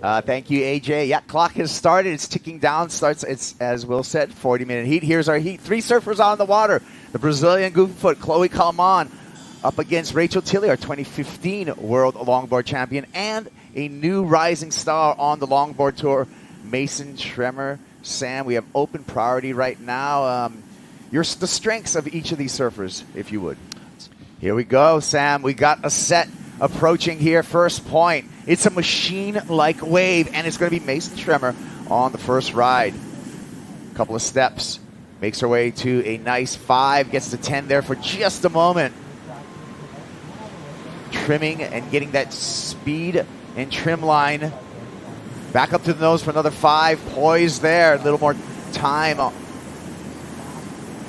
Thank you, AJ. Yeah, clock has started. It's ticking down. It's, as Will said, 40-minute heat. Here's our heat. 3 surfers on the water. The Brazilian goofy-foot, C.Calmon, up against Rachael Tilly, our 2015 World Longboard Champion, and a new rising star on the longboard tour, M.Schremmer. Sam, we have open priority right now. The strengths of each of these surfers, if you would. Here we go, Sam. We got a set approaching here. First point. It's a machine-like wave, and it's going to be M.Schremmer on the first ride. Couple of steps. Makes her way to a nice 5. Gets to 10 there for just a moment. Trimming and getting that speed and trim line. Back up to the nose for another 5. Poised there. A little more time.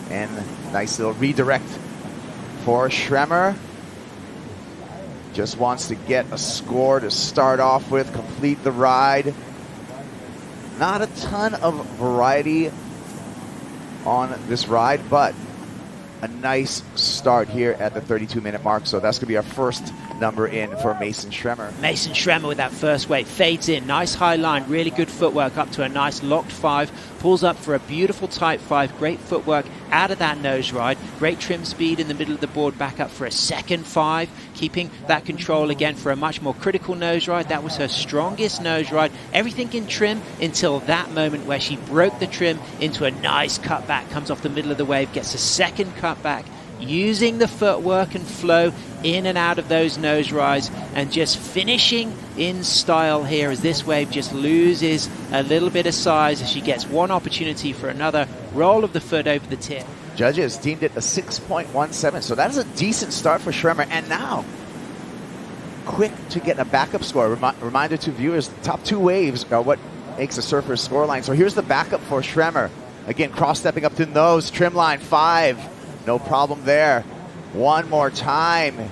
And nice little redirect for Schremmer. Just wants to get a score to start off with, complete the ride. Not a ton of variety on this ride, but a nice start here at the 32-minute mark. So that's going to be our first number in for M.Schremmer. M.Schremmer with that first wave, fades in, nice high line, really good footwork up to a nice locked 5, pulls up for a beautiful tight 5, great footwork out of that nose ride, great trim speed in the middle of the board, back up for a second 5, keeping that control again for a much more critical nose ride. That was her strongest nose ride, everything in trim until that moment where she broke the trim into a nice cutback, comes off the middle of the wave, gets a second cutback, using the footwork and flow in and out of those nose rides, and just finishing in style here as this wave just loses a little bit of size as she gets one opportunity for another roll of the foot over the tip. Judges deemed it a 6.17, so that is a decent start for Schremmer. And now, quick to get a backup score. Reminder to viewers, the top 2 waves are what makes a surfer's scoreline. So here's the backup for Schremmer. Again, cross-stepping up to the nose, trim line 5. No problem there. One more time.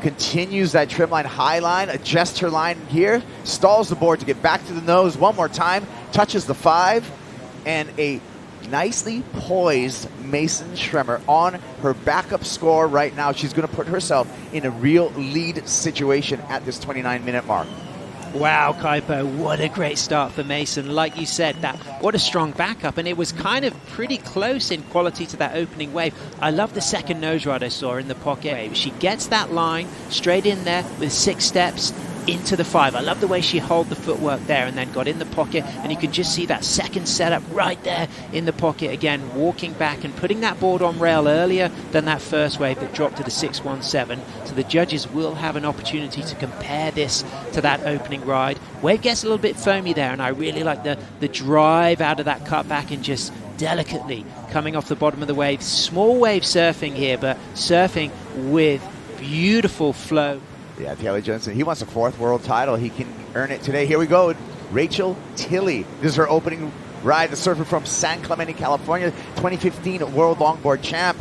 Continues that trim line, high line, adjusts her line here, stalls the board to get back to the nose one more time, touches the 5, and a nicely poised M.Schremmer on her backup score right now. She's going to put herself in a real lead situation at this 29-minute mark. Wow, Kaipo, what a great start for Mason. Like you said, what a strong backup, and it was kind of pretty close in quality to that opening wave. I love the second nose ride I saw in the pocket. She gets that line straight in there with 6 steps into the 5. I love the way she held the footwork there and then got in the pocket, and you could just see that second setup right there in the pocket again, walking back and putting that board on rail earlier than that first wave that dropped to the 6.17. So the judges will have an opportunity to compare this to that opening ride. Wave gets a little bit foamy there, and I really like the drive out of that cutback and just delicately coming off the bottom of the wave. Small wave surfing here, but surfing with beautiful flow. Yeah, Taylor Johnson, he wants a 4th world title. He can earn it today. Here we go. Rachael Tilly. This is her opening ride. The surfer from San Clemente, California, 2015 World Longboard Champ.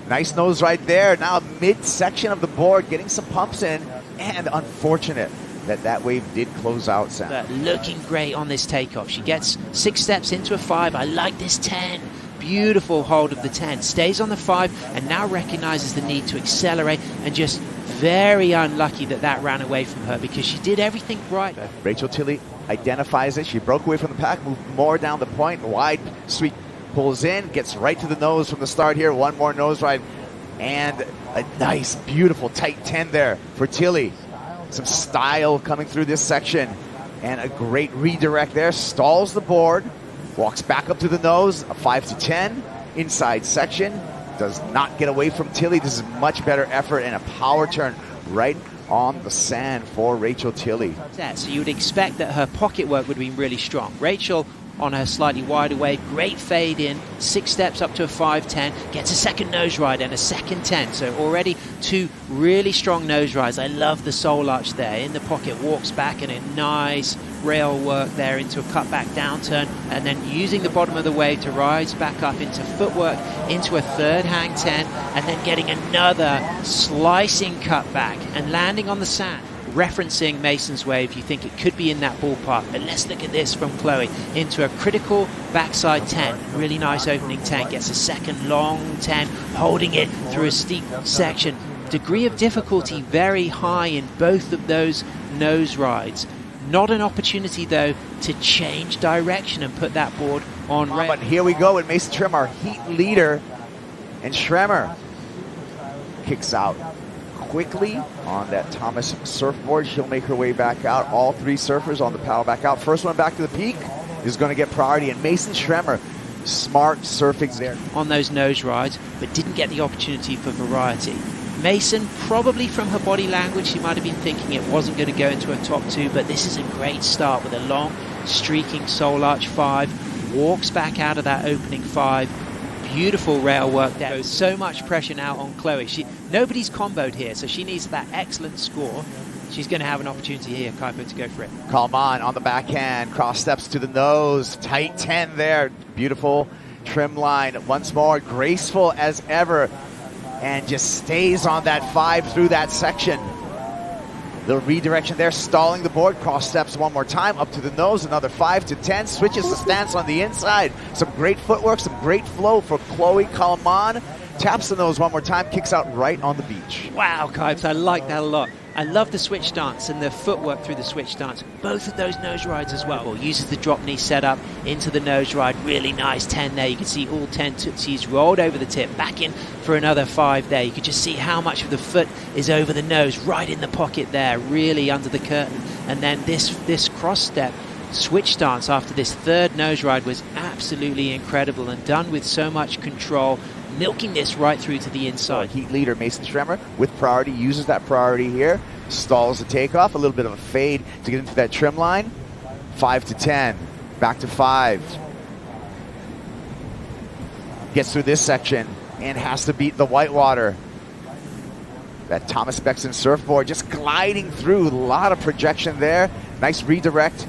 Nice nose right there. Now mid-section of the board, getting some pumps in, and unfortunate that wave did close out, Sam. But looking great on this takeoff. She gets 6 steps into a 5. I like this 10. Beautiful hold of the 10. Stays on the 5 and now recognizes the need to accelerate, and just very unlucky that ran away from her because she did everything right. Rachael Tilly identifies it. She broke away from the pack, moved more down the point. Wide sweep pulls in, gets right to the nose from the start here. One more nose ride, and a nice, beautiful, tight 10 there for Tilly. Some style coming through this section, and a great redirect there. Stalls the board, walks back up to the nose, a 5 to 10 inside section. Does not get away from Tilly. This is much better effort and a power turn right on the sand for Rachael Tilly. So you would expect that her pocket work would have been really strong. Rachael on her slightly wider wave, great fade in, 6 steps up to a 5.10, gets a second nose ride and a second 10. So already 2 really strong nose rides. I love the soul arch there in the pocket, walks back, and a nice rail work there into a cutback downturn, and then using the bottom of the wave to rise back up into footwork into a 3rd hang 10, and then getting another slicing cutback and landing on the sand. Referencing Mason's wave, you think it could be in that ballpark, but let's look at this from Chloe into a critical backside 10. Really nice opening 10, gets a second long 10, holding it through a steep section. Degree of difficulty very high in both of those nose rides. Not an opportunity, though, to change direction and put that board on rail. But here we go with M.Schremmer, our heat leader. And Schremmer kicks out quickly on that Thomas surfboard. She'll make her way back out. All three surfers on the paddle back out. First one back to the peak is going to get priority. And M.Schremmer, smart surfing there. On those nose rides, but didn't get the opportunity for variety. Mason, probably from her body language, she might have been thinking it wasn't going to go into a top two, but this is a great start with a long, streaking soul arch 5. Walks back out of that opening 5. Beautiful rail work there. There's so much pressure now on Chloe. Nobody's comboed here, so she needs that excellent score. She's going to have an opportunity here, Kaipo, to go for it. C.Calmon on the backhand, cross steps to the nose, tight 10 there. Beautiful trim line. Once more, graceful as ever, and just stays on that 5 through that section. The redirection there, stalling the board, cross steps one more time, up to the nose, another 5 to 10, switches the stance on the inside. Some great footwork, some great flow for Chloe C.Calmon. Taps the nose one more time, kicks out right on the beach. Wow, Kipes, I like that a lot. I love the switch stance and the footwork through the switch stance. Both of those nose rides as well. Uses the drop knee setup into the nose ride. Really nice 10 there. You can see all 10 tootsies rolled over the tip. Back in for another 5 there. You can just see how much of the foot is over the nose, right in the pocket there, really under the curtain. And then this cross step switch stance after this third nose ride was absolutely incredible and done with so much control, milking this right through to the inside. Heat leader M.Schremmer with priority, uses that priority here, stalls the takeoff, a little bit of a fade to get into that trim line. 5 to 10, back to 5. Gets through this section and has to beat the whitewater. That Thomas Bexton surfboard just gliding through, a lot of projection there. Nice redirect,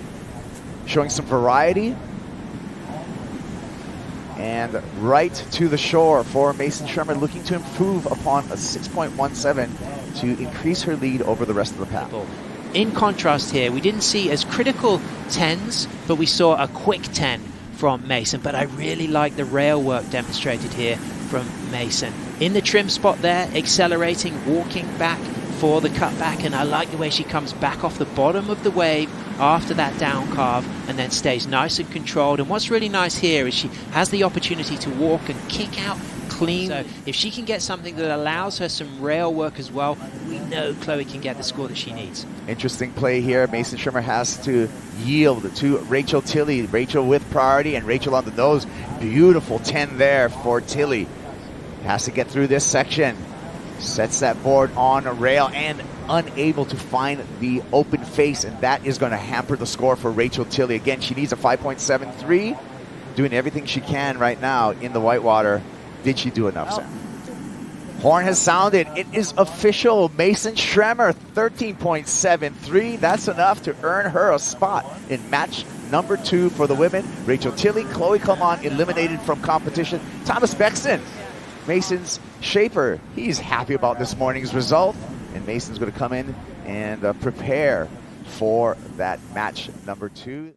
showing some variety. And right to the shore for M.Schremmer, looking to improve upon a 6.17 to increase her lead over the rest of the pack. In contrast here, we didn't see as critical 10s, but we saw a quick 10 from Mason. But I really like the rail work demonstrated here from Mason. In the trim spot there, accelerating, walking back for the cutback, and I like the way she comes back off the bottom of the wave after that down carve and then stays nice and controlled. And what's really nice here is she has the opportunity to walk and kick out clean. So if she can get something that allows her some rail work as well, we know Chloe can get the score that she needs. Interesting play here. M.Schremmer has to yield to Rachael Tilly. Rachael with priority and Rachael on the nose. Beautiful 10 there for Tilly. Has to get through this section. Sets that board on a rail and unable to find the open face, and that is going to hamper the score for Rachael Tilly. Again, she needs a 5.73. Doing everything she can right now in the whitewater. Did she do enough, Sam? Horn has sounded. It is official. M.Schremmer, 13.73. That's enough to earn her a spot in match number 2 for the women. Rachael Tilly, Chloe C.Calmon eliminated from competition. Thomas Bexton, Mason's shaper, he's happy about this morning's result, and Mason's going to come in and prepare for that match number 2.